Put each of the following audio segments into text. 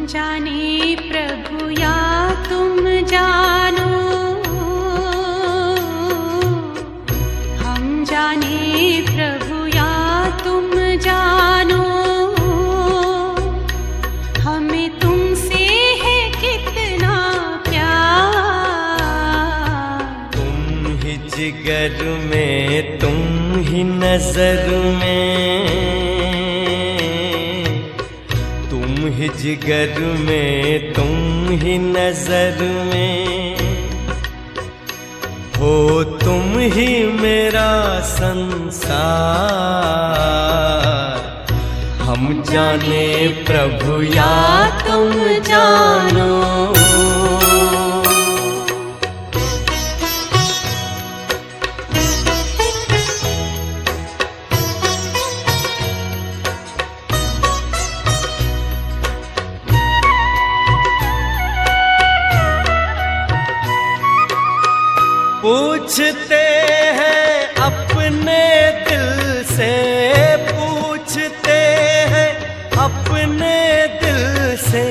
जाने प्रभु या तुम जानो, हम जाने प्रभु या तुम जानो, हमें तुमसे है कितना प्यार। तुम ही जिगर में, तुम ही नजर में, ही जिगर में, तुम ही नजर में, हो तुम ही मेरा संसार। हम जाने प्रभु या तुम जानो। पूछते हैं अपने दिल से, पूछते हैं अपने दिल से,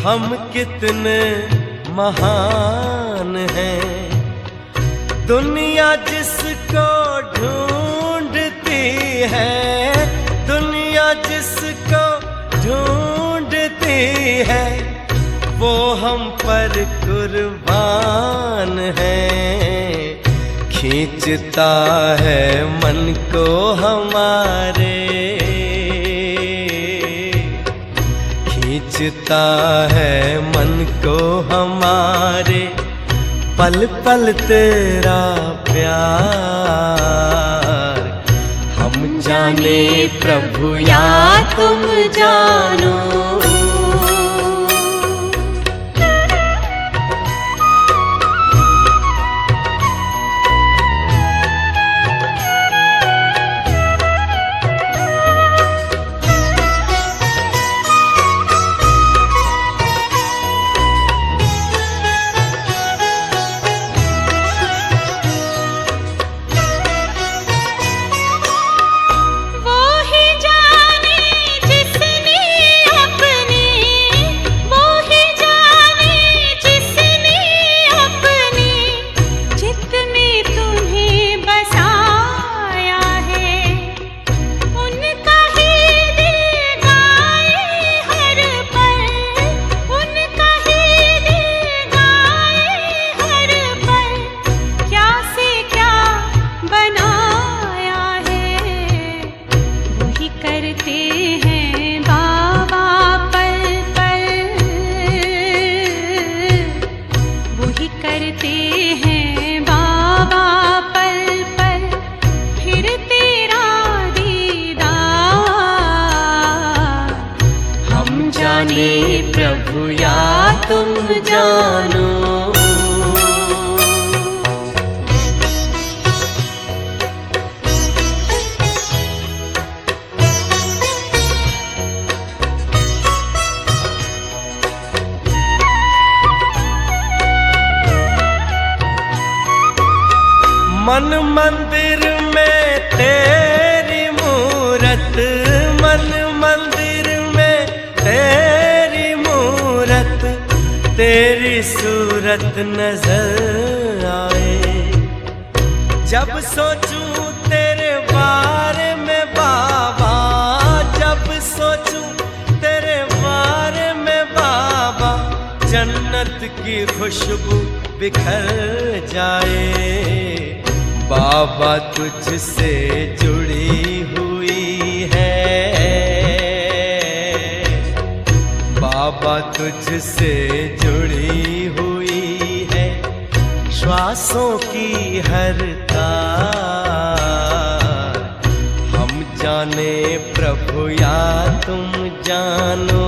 हम कितने महान हैं। दुनिया जिसको ढूंढती है, दुनिया जिसको ढूंढती है, वो हम पर कुर्बान है। खींचता है मन को हमारे, खींचता है मन को हमारे, पल पल तेरा प्यार। हम जाने प्रभु या तुम जानो। प्रभु या तुम जानो। मन मंदिर में तेरी मूरत, मन मंदिर में तेरी मूरत, तेरी सूरत नजर आए। जब सोचूं तेरे बारे में बाबा, जब सोचूं तेरे बारे में बाबा, जन्नत की खुशबू बिखर जाए। बाबा तुझसे जुड़ी हुई है, बाबा तुझसे जुड़ी हुई है, श्वासों की हर तार। हम जाने प्रभु या तुम जानो,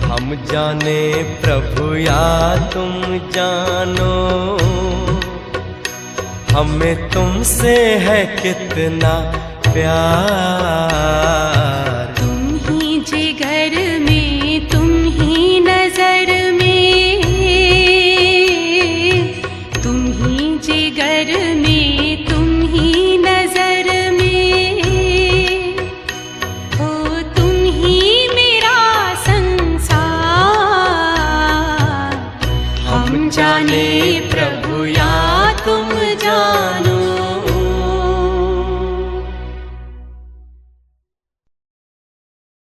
हम जाने प्रभु या तुम जानो, हमें तुमसे है कितना प्यार। तुम ही जिगर में, तुम ही नजर में, तुम ही जिगर में, तुम ही नजर में, हो तुम ही जाने